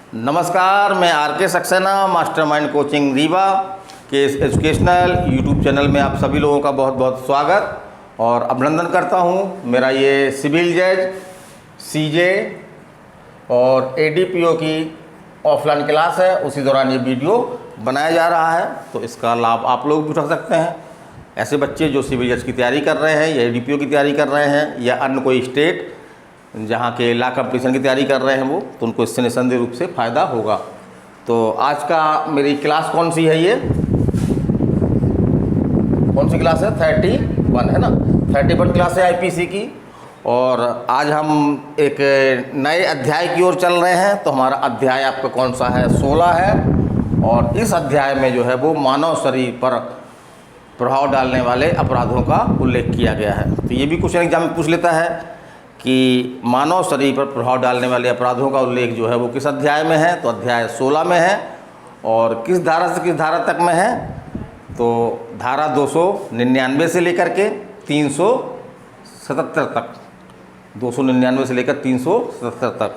नमस्कार, मैं R K. Saxena, mastermind coaching Rewa के इस एजुकेशनल यूट्यूब चैनल में आप सभी लोगों का बहुत बहुत स्वागत और अभिनंदन करता हूं। मेरा ये सिविल जज, सीजे और एडीपीओ की ऑफलाइन क्लास है, उसी दौरान ये वीडियो बनाया जा रहा है, तो इसका लाभ आप लोग भी उठा सकते हैं। ऐसे बच्चे जो सिविल जज की तैयारी कर रहे हैं या एडीपीओ की तैयारी कर रहे हैं या अन्य कोई स्टेट जहाँ के लॉ कंपटीशन की तैयारी कर रहे हैं वो, तो उनको इससे निस्संदेह रूप से फ़ायदा होगा। तो आज का मेरी क्लास कौन सी है, ये कौन सी क्लास है? 31 है ना, 31 क्लास है आईपीसी की। और आज हम एक नए अध्याय की ओर चल रहे हैं। तो हमारा अध्याय आपका कौन सा है? 16 है। और इस अध्याय में जो है वो मानव शरीर पर प्रभाव डालने वाले अपराधों का उल्लेख किया गया है। तो ये भी क्वेश्चन एग्जाम में पूछ लेता है कि मानव शरीर पर प्रभाव डालने वाले अपराधों का उल्लेख जो है वो किस अध्याय में है? तो अध्याय 16 में है। और किस धारा से किस धारा तक में है? तो धारा 299 से लेकर के 377 तक, 299 से लेकर 377 तक।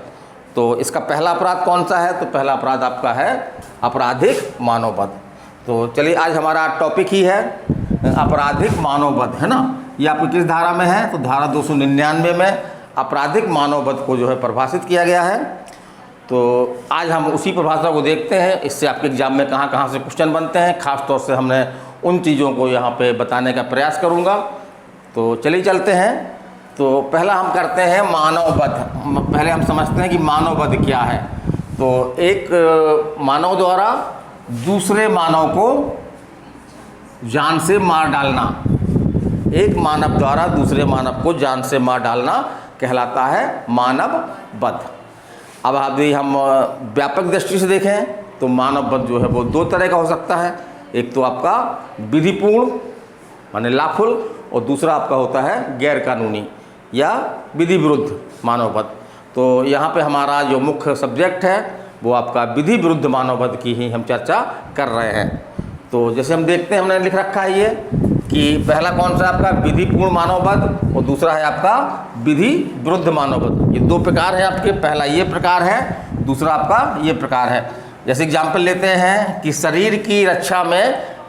तो इसका पहला अपराध कौन सा है? तो पहला अपराध आपका है आपराधिक मानववध। तो चलिए, आज हमारा टॉपिक ही है आपराधिक मानववध, है ना। ये आपकी किस धारा में है? तो धारा 299 में आपराधिक मानववध को जो है परिभाषित किया गया है। तो आज हम उसी परिभाषा को देखते हैं। इससे आपके एग्जाम में कहाँ कहाँ से क्वेश्चन बनते हैं, ख़ास तौर से हमने उन चीज़ों को यहाँ पे बताने का प्रयास करूँगा। तो चलिए चलते हैं। तो पहला हम करते हैं मानववध। पहले हम समझते हैं कि मानववध क्या है। तो एक मानव द्वारा दूसरे मानव को जान से मार डालना, एक मानव द्वारा दूसरे मानव को जान से मार डालना कहलाता है मानववध। अब यदि हम व्यापक दृष्टि से देखें तो मानववध जो है वो दो तरह का हो सकता है। एक तो आपका विधिपूर्ण माने लॉफुल, और दूसरा आपका होता है गैर कानूनी या विधि विरुद्ध मानववध। तो यहाँ पे हमारा जो मुख्य सब्जेक्ट है वो आपका विधि विरुद्ध मानववध की ही हम चर्चा कर रहे हैं। तो जैसे हम देखते हैं, हमने लिख रखा है ये कि पहला कौन सा आपका विधिपूर्ण मानववध और दूसरा है आपका विधि विरुद्ध मानववध। ये दो प्रकार है आपके, पहला ये प्रकार है, दूसरा आपका ये प्रकार है। जैसे एग्जाम्पल लेते हैं कि शरीर की रक्षा में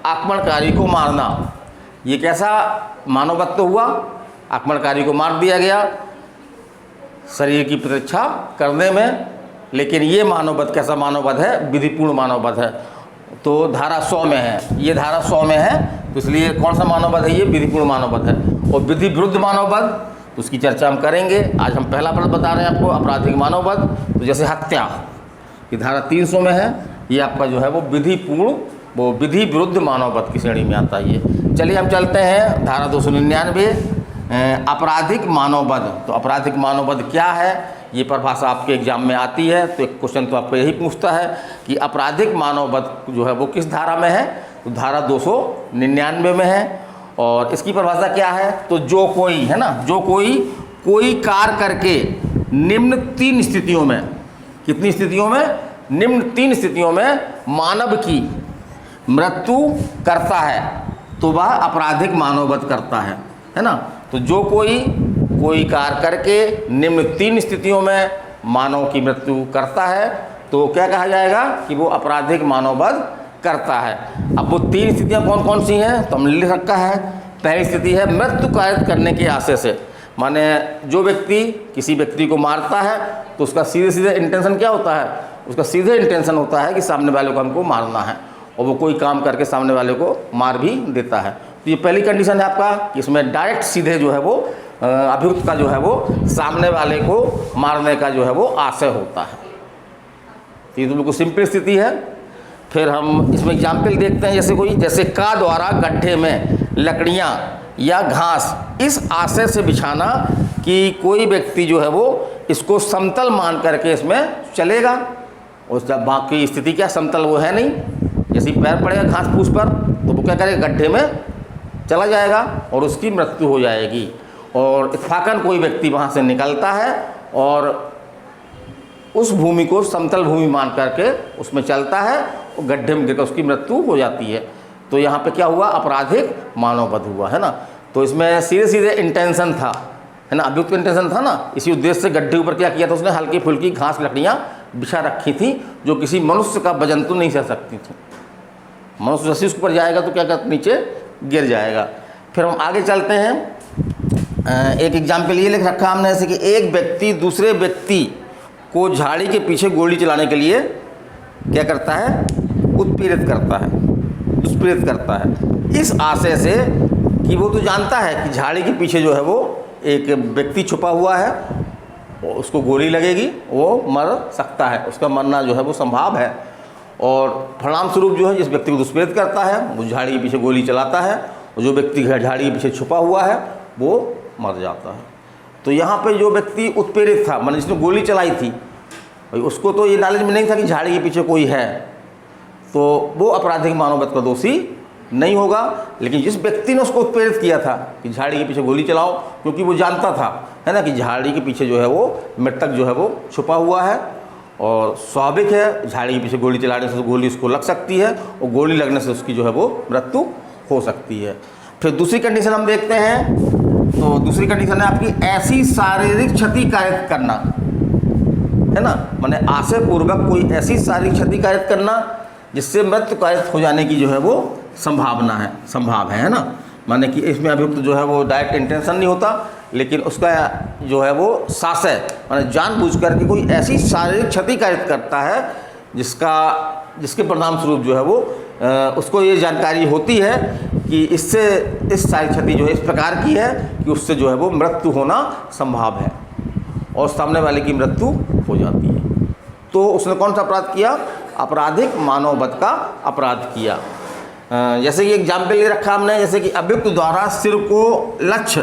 आक्रमणकारी को मारना, ये कैसा मानववध तो हुआ? आक्रमणकारी को मार दिया गया शरीर की प्रतिरक्षा करने में, लेकिन ये मानववध कैसा मानववध है? विधिपूर्ण मानववध है। तो धारा 100 में है, ये धारा 100 में है, तो इसलिए कौन सा मानववध है? ये विधिपूर्ण मानववध है। और विधि विरुद्ध मानववध उसकी चर्चा हम करेंगे। आज हम पहला अपराध बता रहे हैं आपको, आपराधिक मानववध। तो जैसे हत्या, ये धारा 300 में है, ये आपका जो है वो विधिपूर्ण, वो विधि विरुद्ध मानववध की श्रेणी में आता है ये। चलिए हम चलते हैं धारा 299 आपराधिक मानववध। तो आपराधिक मानववध क्या है, ये परिभाषा आपके एग्जाम में आती है। तो एक क्वेश्चन तो आपको यही पूछता है कि आपराधिक मानववध जो है वो किस धारा में है? तो धारा 299 में है। और इसकी परिभाषा क्या है? तो जो कोई, है ना, जो कोई कार्य करके निम्न 3 स्थितियों में, कितनी स्थितियों में? निम्न 3 स्थितियों में मानव की मृत्यु करता है तो वह आपराधिक मानववध करता है ना। तो जो कोई कार्य करके निम्न 3 स्थितियों में मानव की मृत्यु करता है तो क्या कहा जाएगा? कि वो आपराधिक मानववध करता है। अब वो 3 स्थितियाँ कौन कौन सी हैं? तो हमने लिख रखा है। पहली स्थिति है मृत्यु कायरत करने के आशय से, माने जो व्यक्ति किसी व्यक्ति को मारता है तो उसका सीधे इंटेंशन क्या होता है? उसका सीधे इंटेंशन होता है कि सामने वाले को हमको मारना है, और वो कोई काम करके सामने वाले को मार भी देता है। तो ये पहली कंडीशन है आपका कि इसमें डायरेक्ट सीधे जो है वो अभियुक्त का जो है वो सामने वाले को मारने का जो है वो आशय होता है। ये तो बिल्कुल सिंपल स्थिति है। फिर हम इसमें एग्जाम्पल देखते हैं। जैसे का द्वारा गड्ढे में लकड़ियाँ या घास इस आशय से बिछाना कि कोई व्यक्ति जो है वो इसको समतल मान करके इसमें चलेगा। और जब बाकी स्थिति क्या, समतल वो है नहीं, जैसे पैर पड़ेगा घास फूस पर तो वो क्या करेगा? गड्ढे में चला जाएगा और उसकी मृत्यु हो जाएगी। और इत्फाकन कोई व्यक्ति वहाँ से निकलता है और उस भूमि को समतल भूमि मान करके उसमें चलता है और गड्ढे में गिरकर उसकी मृत्यु हो जाती है। तो यहाँ पे क्या हुआ? आपराधिक मानववध हुआ, है ना। तो इसमें सीधे इंटेंशन था, है ना, अभियुक्त इंटेंशन था ना। इसी उद्देश्य से गड्ढे ऊपर क्या किया था उसने? हल्की फुल्की घास लकड़ियाँ बिछा रखी थी जो किसी मनुष्य का वजन तो नहीं सह सकती थी। मनुष्य जैसे उसके ऊपर जाएगा तो क्या करता, नीचे गिर जाएगा। फिर हम आगे चलते हैं। एक एग्जाम्पल ये लिख रखा हमने, जैसे कि एक व्यक्ति दूसरे व्यक्ति को झाड़ी के पीछे गोली चलाने के लिए क्या करता है, उत्प्रेरित करता है, दुष्प्रेरित करता है, इस आशय से कि वो तो जानता है कि झाड़ी के पीछे जो है वो एक व्यक्ति छुपा हुआ है, उसको गोली लगेगी, वो मर सकता है, उसका मरना जो है वो संभाव है। और परिणाम स्वरूप जो है जिस व्यक्ति को दुष्प्रेरित करता है वो झाड़ी के पीछे गोली चलाता है, और जो व्यक्ति झाड़ी के पीछे छुपा हुआ है वो मर जाता है। तो यहाँ पे जो व्यक्ति उत्प्रेरित था, माने जिसने गोली चलाई थी, उसको तो ये नॉलेज में नहीं था कि झाड़ी के पीछे कोई है, तो वो आपराधिक मानववध का दोषी नहीं होगा। लेकिन जिस व्यक्ति ने उसको उत्प्रेरित किया था कि झाड़ी के पीछे गोली चलाओ, क्योंकि वो जानता था, है ना, कि झाड़ी के पीछे जो है वो मृतक जो है वो छुपा हुआ है, और स्वाभाविक है झाड़ी के पीछे गोली चलाने से गोली उसको लग सकती है, और गोली लगने से उसकी जो है वो मृत्यु हो सकती है। फिर दूसरी कंडीशन हम देखते हैं, तो दूसरी कंडीशन है आपकी ऐसी शारीरिक क्षति कारित करना, है ना, माने आशय पूर्वक कोई ऐसी शारीरिक क्षति कारित करना जिससे मृत्यु कारित हो जाने की जो है वो संभावना है, संभाव है ना। माने कि इसमें अभियुक्त जो है वो डायरेक्ट इंटेंशन नहीं होता, लेकिन उसका जो है वो साशय माने जानबूझकर के कोई ऐसी शारीरिक क्षति कारित करता है जिसके परिणाम स्वरूप जो है वो उसको ये जानकारी होती है कि इससे इस शारीरिक क्षति जो है इस प्रकार की है कि उससे जो है वो मृत्यु होना संभव है, और सामने वाले की मृत्यु हो जाती है। तो उसने कौन सा अपराध किया, आपराधिक मानववध का अपराध किया। जैसे कि एग्जाम्पल ले रखा हमने, जैसे कि अभियुक्त द्वारा सिर को लक्ष्य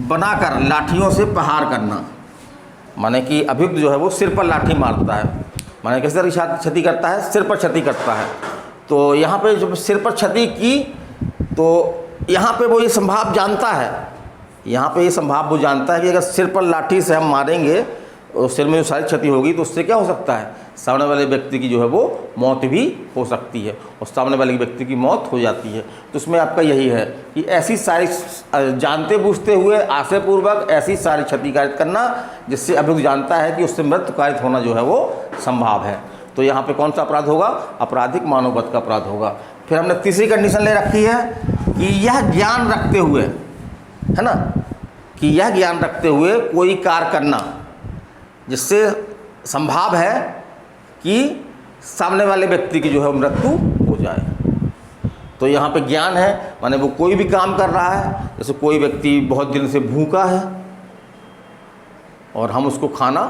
बनाकर लाठियों से प्रहार करना, माने कि अभियुक्त जो है वो सिर पर लाठी मारता है, माने किस तरह की क्षति करता है, सिर पर क्षति करता है। तो यहाँ पे जब सिर पर क्षति की तो यहाँ पे वो ये संभाव जानता है, यहाँ पे ये संभाव वो जानता है कि अगर सिर पर लाठी से हम मारेंगे और सिर में जो सारी क्षति होगी तो उससे क्या हो सकता है, सामने वाले व्यक्ति की जो है वो मौत भी हो सकती है, और सामने वाले व्यक्ति की मौत हो जाती है। तो उसमें आपका यही है कि ऐसी सारी जानते बूझते हुए आशयपूर्वक ऐसी सारी क्षति कारित करना जिससे अभियुक्त जानता है कि उससे मृत्यु कारित होना जो है वो संभव है। तो यहाँ पे कौन सा अपराध होगा, आपराधिक मानववध का अपराध होगा। फिर हमने तीसरी कंडीशन ले रखी है कि यह ज्ञान रखते हुए, है ना, कि यह ज्ञान रखते हुए कोई कार्य करना जिससे संभव है कि सामने वाले व्यक्ति की जो है मृत्यु हो जाए। तो यहाँ पे ज्ञान है, माने वो कोई भी काम कर रहा है, जैसे कोई व्यक्ति बहुत दिन से भूखा है और हम उसको खाना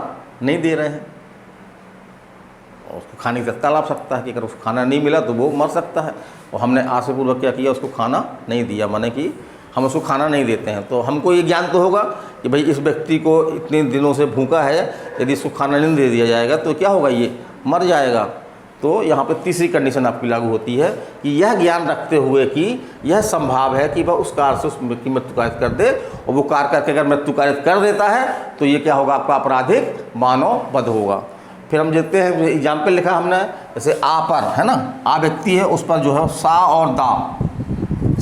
नहीं दे रहे हैं, और उसको खाने की तलाश सकता है कि अगर उसको खाना नहीं मिला तो वो मर सकता है, और हमने आशयपूर्वक क्या किया, उसको खाना नहीं दिया, माने कि हम उसको खाना नहीं देते हैं। तो हमको ये ज्ञान तो होगा कि भाई इस व्यक्ति को इतने दिनों से भूखा है, यदि इसको खाना नहीं दे दिया जाएगा तो क्या होगा, ये मर जाएगा। तो यहाँ पे तीसरी कंडीशन आपकी लागू होती है कि यह ज्ञान रखते हुए कि यह संभव है कि वह उस कार्य से उस व्यक्ति की मृत्यु कारित कर दे, और वो कार्य करके अगर मृत्यु कारित कर देता है तो ये क्या होगा, आपका आपराधिक मानववध होगा। फिर हम देखते हैं एग्जाम्पल लिखा हमने, जैसे आ पर, है ना, आ व्यक्ति है, उस पर जो है सा और दा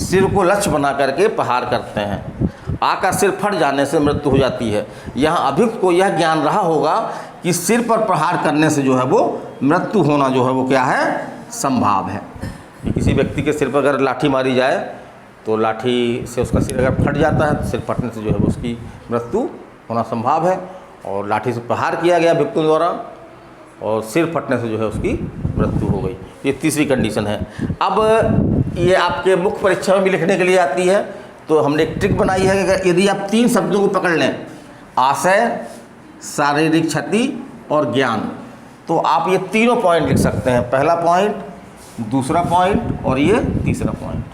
सिर को लक्ष्य बना करके प्रहार करते हैं, आ का सिर फट जाने से मृत्यु हो जाती है। यहाँ अभियुक्त को यह ज्ञान रहा होगा कि सिर पर प्रहार करने से जो है वो मृत्यु होना जो है वो क्या है, संभव है। कि किसी व्यक्ति के सिर पर अगर लाठी मारी जाए तो लाठी से उसका सिर अगर फट जाता है तो सिर फटने से जो है वो उसकी मृत्यु होना संभव है, और लाठी से प्रहार किया गया अभियुक्तों द्वारा और सिर फटने से जो है उसकी मृत्यु हो गई। ये तीसरी कंडीशन है। अब ये आपके मुख्य परीक्षा में भी लिखने के लिए आती है, तो हमने एक ट्रिक बनाई है कि अगर यदि आप तीन शब्दों को पकड़ लें, आशय, शारीरिक क्षति और ज्ञान, तो आप ये तीनों पॉइंट लिख सकते हैं, पहला पॉइंट, दूसरा पॉइंट और ये तीसरा पॉइंट।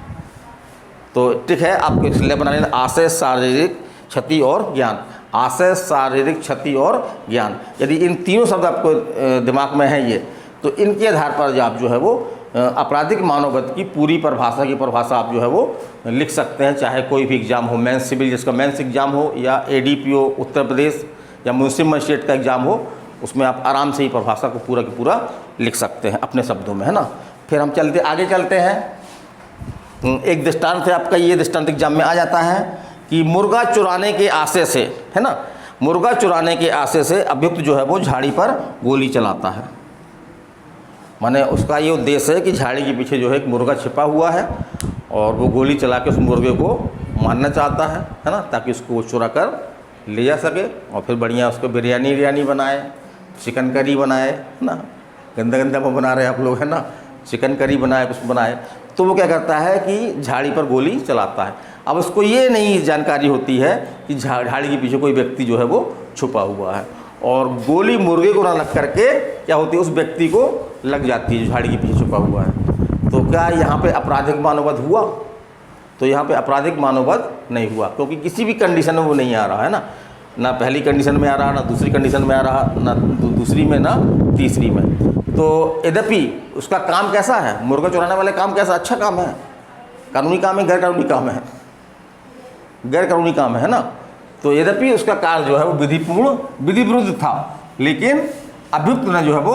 तो ट्रिक है आपको इसलिए बना लेना, आशय, शारीरिक क्षति और ज्ञान, आशय, शारीरिक क्षति और ज्ञान। यदि इन तीनों शब्द आपको दिमाग में है ये, तो इनके आधार पर आप जो है वो आपराधिक मानववध की पूरी परिभाषा आप जो है वो लिख सकते हैं। चाहे कोई भी एग्ज़ाम हो, मेंस सिविल जिसका मेंस एग्ज़ाम हो, या एडीपीओ उत्तर प्रदेश या म्यूनसिपल मजिस्ट्रेट का एग्ज़ाम हो, उसमें आप आराम से ही परिभाषा को पूरा की पूरा लिख सकते हैं अपने शब्दों में, है ना। फिर हम आगे चलते हैं। एक दृष्टांत है आपका, ये दृष्टांत एग्जाम में आ जाता है कि मुर्गा चुराने के आशय से, है ना, मुर्गा चुराने के आशय से अभियुक्त जो है वो झाड़ी पर गोली चलाता है। माने उसका ये उद्देश्य है कि झाड़ी के पीछे जो है एक मुर्गा छिपा हुआ है और वो गोली चला के उस मुर्गे को मारना चाहता है ना, ताकि उसको चुरा कर ले जा सके और फिर बढ़िया उसको बिरयानी बनाए, चिकन करी बनाए, है ना, गंदा गंदा वो बना रहे हैं आप लोग, है ना, चिकन करी बनाए, कुछ बनाए। तो वो क्या करता है कि झाड़ी पर गोली चलाता है। अब उसको ये नहीं जानकारी होती है कि झाड़ी के पीछे कोई व्यक्ति जो है वो छुपा हुआ है, और गोली मुर्गे को ना लग करके क्या होती है, उस व्यक्ति को लग जाती है जो झाड़ी के पीछे छुपा हुआ है। तो क्या यहाँ पे आपराधिक मानववध हुआ? तो यहाँ पे आपराधिक मानववध नहीं हुआ, क्योंकि किसी भी कंडीशन में वो नहीं आ रहा है ना पहली कंडीशन में आ रहा, ना दूसरी कंडीशन में आ रहा, ना दूसरी में, ना तीसरी में। तो यद्यपि उसका काम कैसा है, मुर्गा चुराने वाले काम कैसा, अच्छा काम है, कानूनी काम है, गैर कानूनी काम है, गैर कानूनी काम है ना। तो यद्यपि उसका कार्य जो है वो विधि विरुद्ध था, लेकिन अभियुक्त ने जो है वो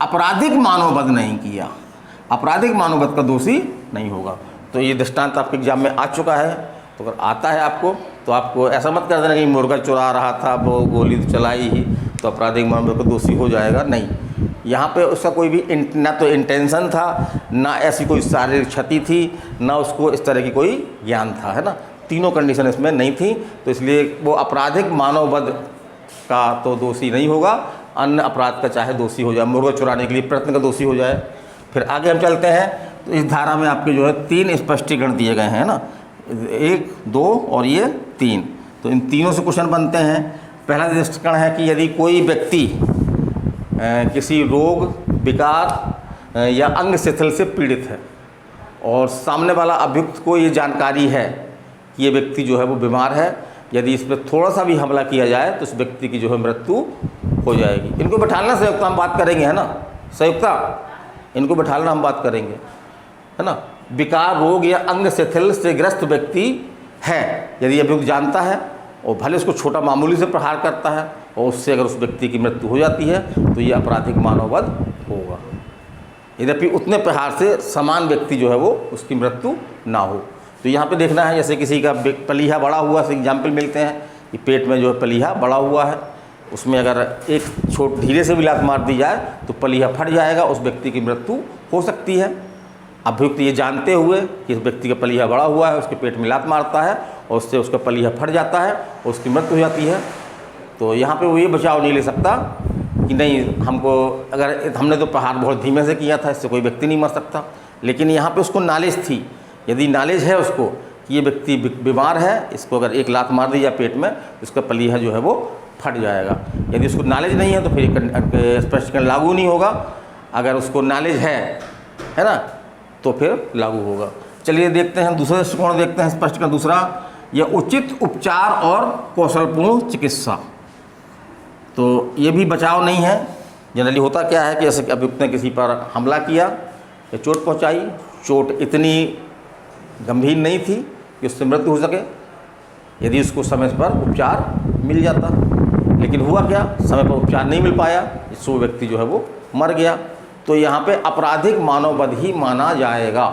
आपराधिक मानववध नहीं किया, आपराधिक मानववध का दोषी नहीं होगा। तो ये दृष्टांत आपके एग्जाम में आ चुका है। तो अगर आता है आपको तो आपको ऐसा मत कर देना कि मुर्गा चुरा रहा था, वो गोली तो चलाई ही तो आपराधिक मानववध का दोषी हो जाएगा, नहीं। यहाँ पे उसका कोई भी ना तो इंटेंशन था, ना ऐसी कोई शारीरिक क्षति थी, ना उसको इस तरह की कोई ज्ञान था, है ना। तीनों कंडीशन इसमें नहीं थी, तो इसलिए वो आपराधिक मानववध का तो दोषी नहीं होगा, अन्य अपराध का चाहे दोषी हो जाए, मुर्गा चुराने के लिए प्रयत्न का दोषी हो जाए। फिर आगे हम चलते हैं। तो इस धारा में आपके जो है 3 स्पष्टीकरण दिए गए हैं ना, 1, 2 और ये 3। तो इन तीनों से क्वेश्चन बनते हैं। पहला स्पष्टीकरण है कि यदि कोई व्यक्ति किसी रोग, विकार या अंग शिथिल से पीड़ित है और सामने वाला अभियुक्त को ये जानकारी है कि ये व्यक्ति जो है वो बीमार है, यदि इस पर थोड़ा सा भी हमला किया जाए तो उस व्यक्ति की जो है मृत्यु हो जाएगी। इनको बैठालना संयुक्ता हम बात करेंगे, है ना, संयुक्ता इनको बैठालना हम बात करेंगे, है ना। विकार, रोग या अंग शिथिल से ग्रस्त व्यक्ति है, यदि अभियुक्त जानता है और भले उसको छोटा मामूली से प्रहार करता है और उससे अगर उस व्यक्ति की मृत्यु हो जाती है तो ये आपराधिक मानववध होगा, यद्यपि उतने प्रहार से समान व्यक्ति जो है वो उसकी मृत्यु ना हो। तो यहाँ पे देखना है, जैसे किसी का पलीहा बड़ा हुआ, से एग्जाम्पल मिलते हैं कि पेट में जो है पलीहा बड़ा हुआ है, उसमें अगर एक धीरे से भी लात मार दी जाए तो पलीहा फट जाएगा, उस व्यक्ति की मृत्यु हो सकती है। अभियुक्त ये जानते हुए कि इस व्यक्ति का पलीहा बड़ा हुआ है, उसके पेट में लात मारता है और उससे उसका पलीहा फट जाता है और उसकी मृत्यु हो जाती है। तो यहाँ पे वो ये बचाव नहीं ले सकता कि नहीं, हमको अगर हमने तो प्रहार बहुत धीमे से किया था, इससे कोई व्यक्ति नहीं मर सकता। लेकिन यहाँ पे उसको नॉलेज थी, यदि नॉलेज है उसको कि ये व्यक्ति बीमार है, इसको अगर एक लात मार दी जाए पेट में, उसका पलीहा जो है वो फट जाएगा। यदि उसको नॉलेज नहीं है तो फिर स्पष्टीकरण लागू नहीं होगा। अगर उसको नॉलेज है ना, तो फिर लागू होगा। चलिए देखते हैं दूसरा दृष्टिकोण, देखते हैं स्पष्टीकरण दूसरा, यह उचित उपचार और कौशलपूर्ण चिकित्सा। तो ये भी बचाव नहीं है। जनरली होता क्या है कि जैसे कि अभियुक्त ने किसी पर हमला किया या चोट पहुंचाई, चोट इतनी गंभीर नहीं थी कि उससे मृत्यु हो सके, यदि उसको समय पर उपचार मिल जाता। लेकिन हुआ क्या, समय पर उपचार नहीं मिल पाया, इससे वो व्यक्ति जो है वो मर गया। तो यहाँ पे आपराधिक मानववध ही माना जाएगा।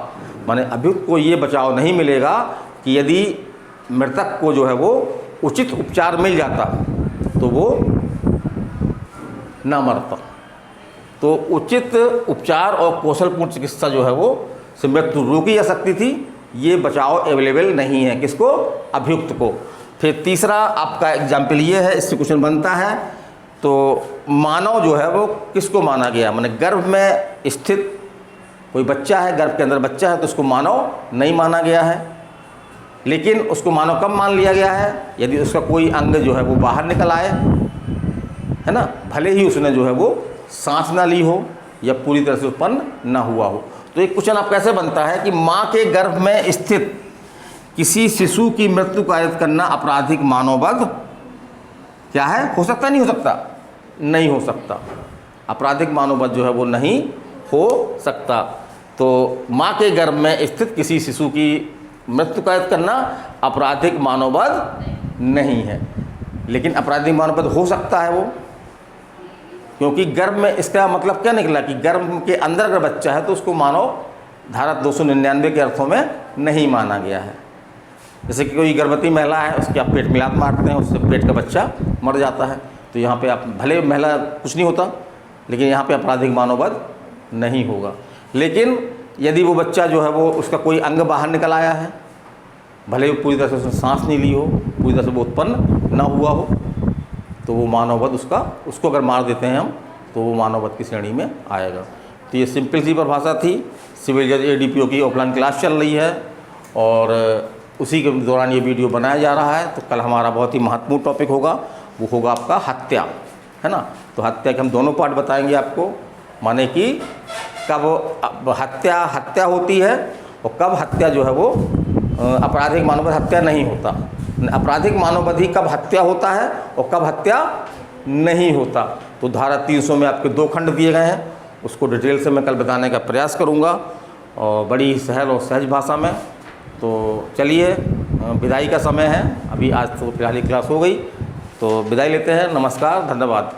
माने अभियुक्त को ये बचाव नहीं मिलेगा कि यदि मृतक को जो है वो उचित उपचार मिल जाता तो वो ना मरता। तो उचित उपचार और कौशलपूर्ण चिकित्सा जो है वो से मृत्यु रोकी जा सकती थी, ये बचाव अवेलेबल नहीं है किसको, अभियुक्त को। फिर तीसरा आपका एग्जाम्पल ये है, इससे क्वेश्चन बनता है, तो मानव जो है वो किसको माना गया, माने गर्भ में स्थित कोई बच्चा है, गर्भ के अंदर बच्चा है, तो उसको मानव नहीं माना गया है। लेकिन उसको मानव कब मान लिया गया है, यदि उसका कोई अंग जो है वो बाहर निकल आए, है ना, भले ही उसने जो है वो सांस ना ली हो या पूरी तरह से उत्पन्न ना हुआ हो। तो एक क्वेश्चन आप कैसे बनता है कि माँ के गर्भ में स्थित किसी शिशु की मृत्यु कायद करना आपराधिक मानववध क्या है, हो सकता नहीं हो सकता, नहीं हो सकता। आपराधिक मानववध जो है वो नहीं हो सकता। तो माँ के गर्भ में स्थित किसी शिशु की मृत्यु कायद करना आपराधिक मानववध नहीं है। लेकिन आपराधिक मानववध हो सकता है वो, क्योंकि गर्भ में, इसका मतलब क्या निकला कि गर्भ के अंदर अगर बच्चा है तो उसको मानव धारा 299 के अर्थों में नहीं माना गया है। जैसे कि कोई गर्भवती महिला है, उसके आप पेट मिलाप मारते हैं, उससे पेट का बच्चा मर जाता है, तो यहाँ पे आप भले महिला कुछ नहीं होता, लेकिन यहाँ पे आपराधिक मानववध नहीं होगा। लेकिन यदि वो बच्चा जो है वो उसका कोई अंग बाहर निकल आया है, भले वो पूरी तरह से उसने सांस नहीं ली हो, पूरी तरह से वो उत्पन्न ना हुआ हो, तो वो मानववध उसको अगर मार देते हैं हम, तो वो मानववध की श्रेणी में आएगा। तो ये सिंपल सी परिभाषा थी। सिविल जज ADPO की ऑफलाइन क्लास चल रही है और उसी के दौरान ये वीडियो बनाया जा रहा है। तो कल हमारा बहुत ही महत्वपूर्ण टॉपिक होगा, वो होगा आपका हत्या, है ना। तो हत्या के हम दोनों पार्ट बताएंगे आपको, माने कि कब हत्या होती है और कब हत्या जो है वो आपराधिक मानववध हत्या नहीं होता। आपराधिक मानववध ही कब हत्या होता है और कब हत्या नहीं होता। तो धारा 300 में आपके 2 खंड दिए गए हैं, उसको डिटेल से मैं कल बताने का प्रयास करूंगा और बड़ी सरल और सहज भाषा में। तो चलिए, विदाई का समय है, अभी आज तो फिलहाल ही क्लास हो गई, तो विदाई लेते हैं। नमस्कार, धन्यवाद।